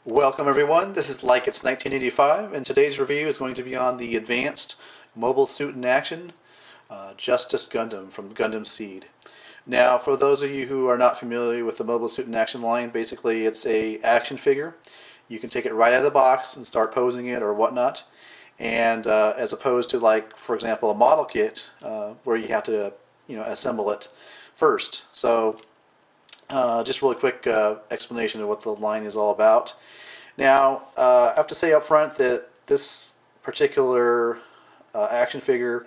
Welcome everyone, this is Like It's 1985 and today's review is going to be on the Advanced Mobile Suit in Action Justice Gundam from Gundam Seed. Now for those of you who are not familiar with the Mobile Suit in Action line, basically it's a action figure. You can take it right out of the box and start posing it or whatnot, and as opposed to, like, for example, a model kit where you have to assemble it first. So just really quick explanation of what the line is all about. Now, I have to say up front that this particular action figure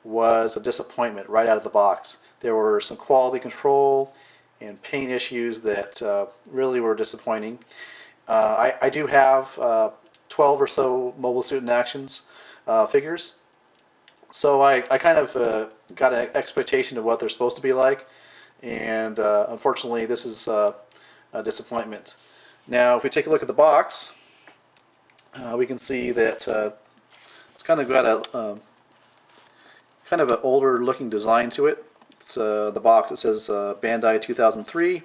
was a disappointment right out of the box. There were some quality control and paint issues that really were disappointing. I do have 12 or so Mobile Suit in Actions figures, so I kind of got an expectation of what they're supposed to be like, and unfortunately this is a disappointment. Now if we take a look at the box, we can see that it's kind of got a kind of an older looking design to it. It's the box, it says Bandai 2003,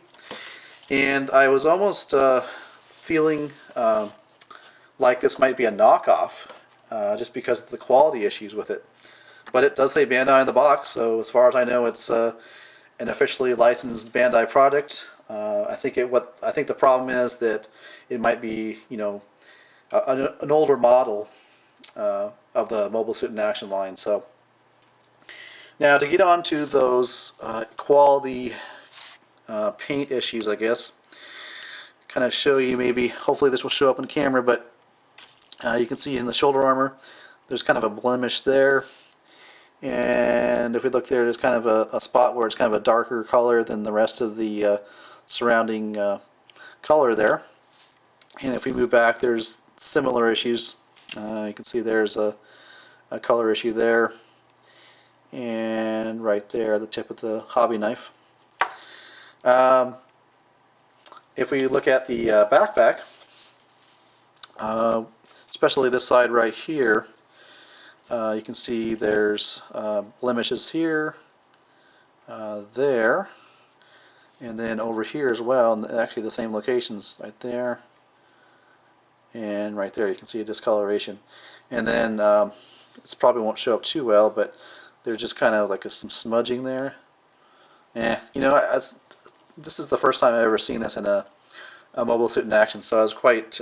and I was almost feeling like this might be a knockoff just because of the quality issues with it. But it does say Bandai in the box, so as far as I know it's an officially licensed Bandai product. I think the problem is that it might be, an older model of the Mobile Suit in Action line. So now to get on to those quality paint issues, I guess, kind of show you, maybe hopefully this will show up in camera, but you can see in the shoulder armor there's kind of a blemish there. And if we look there, there's kind of a spot where it's kind of a darker color than the rest of the surrounding color there. And if we move back, there's similar issues. You can see there's a color issue there, and right there at the tip of the hobby knife. If we look at the backpack, especially this side right here, you can see there's blemishes here, there, and then over here as well, and actually the same locations right there and right there. You can see a discoloration, and then it probably won't show up too well, but there's just kind of like some smudging there. This is the first time I've ever seen this in a Mobile Suit in Action, so I was quite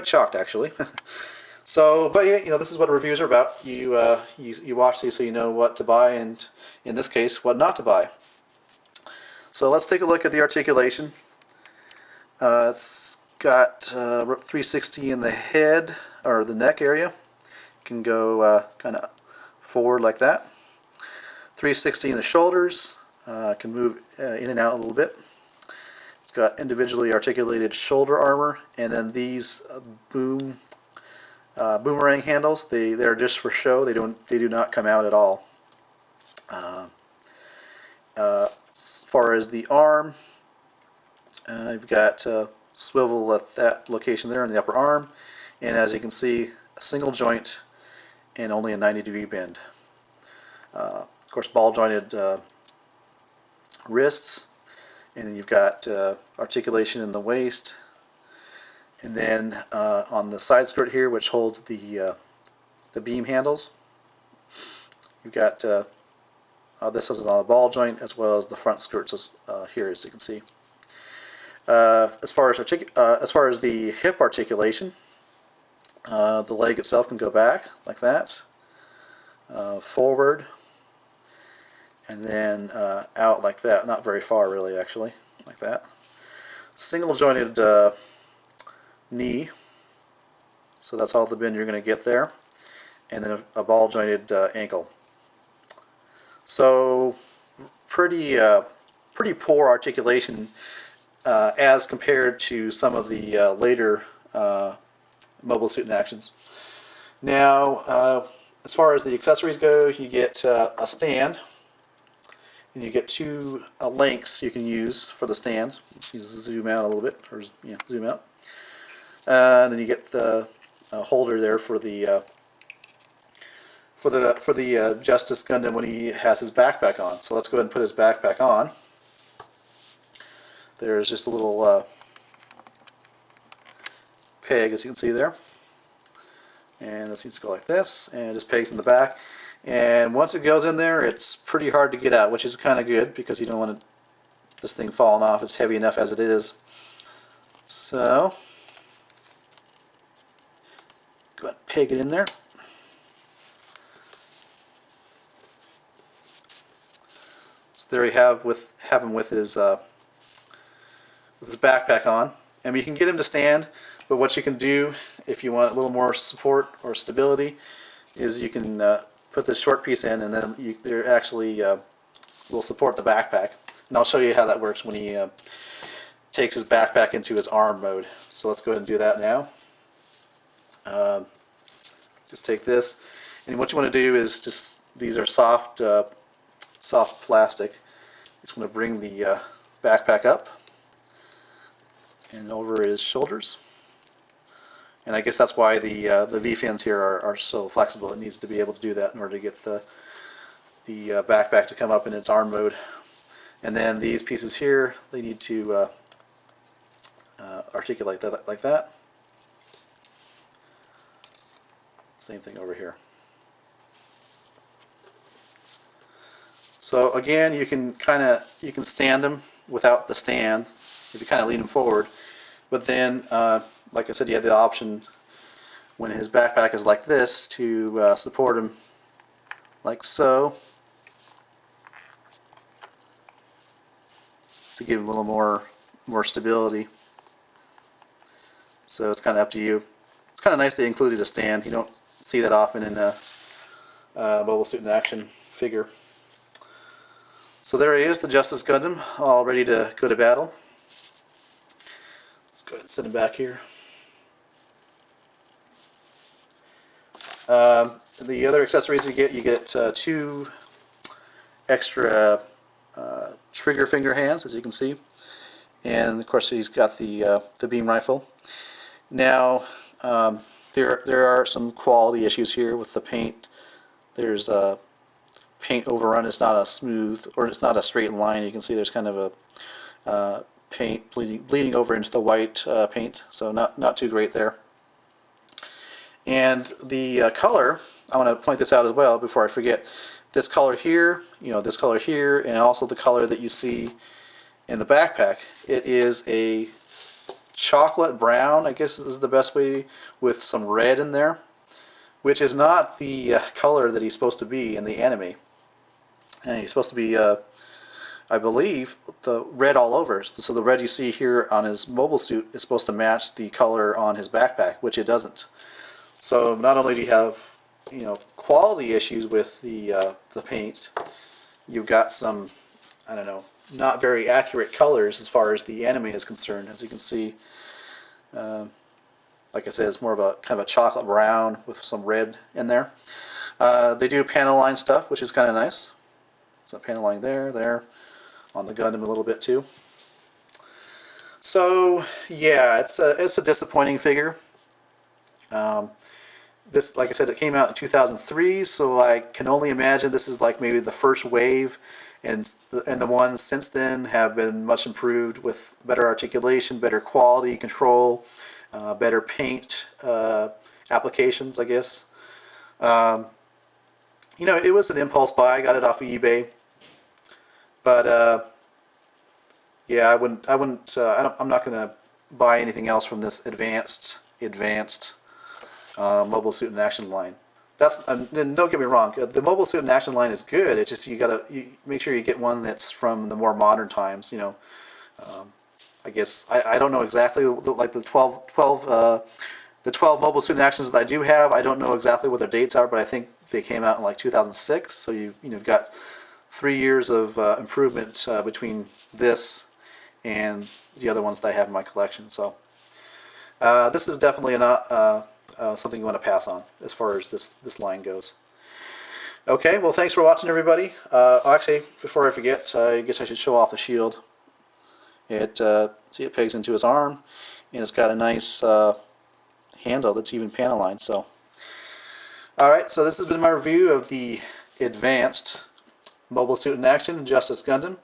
shocked actually. So, but yeah, this is what reviews are about. You watch these so you know what to buy, and in this case, what not to buy. So let's take a look at the articulation. It's got 360 in the head, or the neck area. It can go kind of forward like that. 360 in the shoulders. Can move in and out a little bit. It's got individually articulated shoulder armor, and then these boomerang handles. They're just for show. They do not come out at all. As far as the arm, I've got swivel at that location there in the upper arm, and as you can see, a single joint and only a 90-degree bend. Of course, ball jointed wrists, and then you've got articulation in the waist. And then on the side skirt here, which holds the beam handles, you've got this is on a ball joint, as well as the front skirts here, as you can see. As far as the hip articulation, the leg itself can go back like that, forward, and then out like that. Not very far, really, actually, like that. Single jointed knee, so that's all the bend you're going to get there, and then a ball jointed ankle. So pretty poor articulation as compared to some of the later Mobile Suit in Actions. Now as far as the accessories go, you get a stand, and you get two links you can use for the stand. You zoom out a little bit, or yeah, zoom out. And then you get the holder there for the Justice Gundam when he has his backpack on. So let's go ahead and put his backpack on. There's just a little peg, as you can see there. And this needs to go like this, and it just pegs in the back. And once it goes in there, it's pretty hard to get out, which is kind of good because you don't want this thing falling off. It's heavy enough as it is. So, go ahead and peg it in there. So there you have him with his backpack on. And you can get him to stand, but what you can do if you want a little more support or stability is you can put this short piece in, and then they're actually will support the backpack. And I'll show you how that works when he takes his backpack into his arm mode. So let's go ahead and do that now. Just take this, and what you want to do is these are soft plastic. Just want to bring the backpack up and over his shoulders. And I guess that's why the V-fins here are so flexible. It needs to be able to do that in order to get the backpack to come up in its arm mode. And then these pieces here, they need to articulate that like that. Same thing over here. So again, you can stand them without the stand if you kind of lean them forward. But then, like I said, you have the option when his backpack is like this to support him like so, to give him a little more stability. So it's kind of up to you. It's kind of nice they included a stand. You don't see that often in a Mobile Suit in Action figure. So there he is, the Justice Gundam, all ready to go to battle. Let's go ahead and set him back here. The other accessories you get 2 extra trigger finger hands, as you can see, and of course he's got the beam rifle. Now there are some quality issues here with the paint. There's a paint overrun. It's not a smooth, or it's not a straight line. You can see there's kind of a paint bleeding over into the white paint, so not too great there. And the color, I want to point this out as well before I forget. This color here, this color here, and also the color that you see in the backpack. It is a chocolate brown, I guess is the best way, with some red in there, which is not the color that he's supposed to be in the anime. And he's supposed to be, I believe, the red all over. So the red you see here on his mobile suit is supposed to match the color on his backpack, which it doesn't. So not only do you have quality issues with the paint, you've got some, I don't know, not very accurate colors as far as the anime is concerned. As you can see, like I said, it's more of a kind of a chocolate brown with some red in there. They do panel line stuff, which is kind of nice. So panel line there, on the Gundam a little bit too. So yeah, it's a disappointing figure. This, like I said, it came out in 2003, so I can only imagine this is like maybe the first wave, and the ones since then have been much improved with better articulation, better quality control, better paint applications, I guess. It was an impulse buy. I got it off of eBay, but yeah, I'm not going to buy anything else from this advanced Mobile Suit in Action line. Don't get me wrong, the Mobile Suit in Action line is good. It's just you make sure you get one that's from the more modern times. I guess I don't know exactly, like the 12 Mobile Suit in Actions that I do have. I don't know exactly what their dates are, but I think they came out in like 2006. So you've got 3 years of improvement between this and the other ones that I have in my collection. So this is definitely not something you want to pass on as far as this line goes. Okay, well, thanks for watching, everybody. Actually, before I forget, I guess I should show off the shield. See, it pegs into his arm, and it's got a nice handle that's even panel line. So, all right, so this has been my review of the advanced Mobile Suit in Action Justice Gundam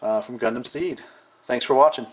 from Gundam Seed. Thanks for watching.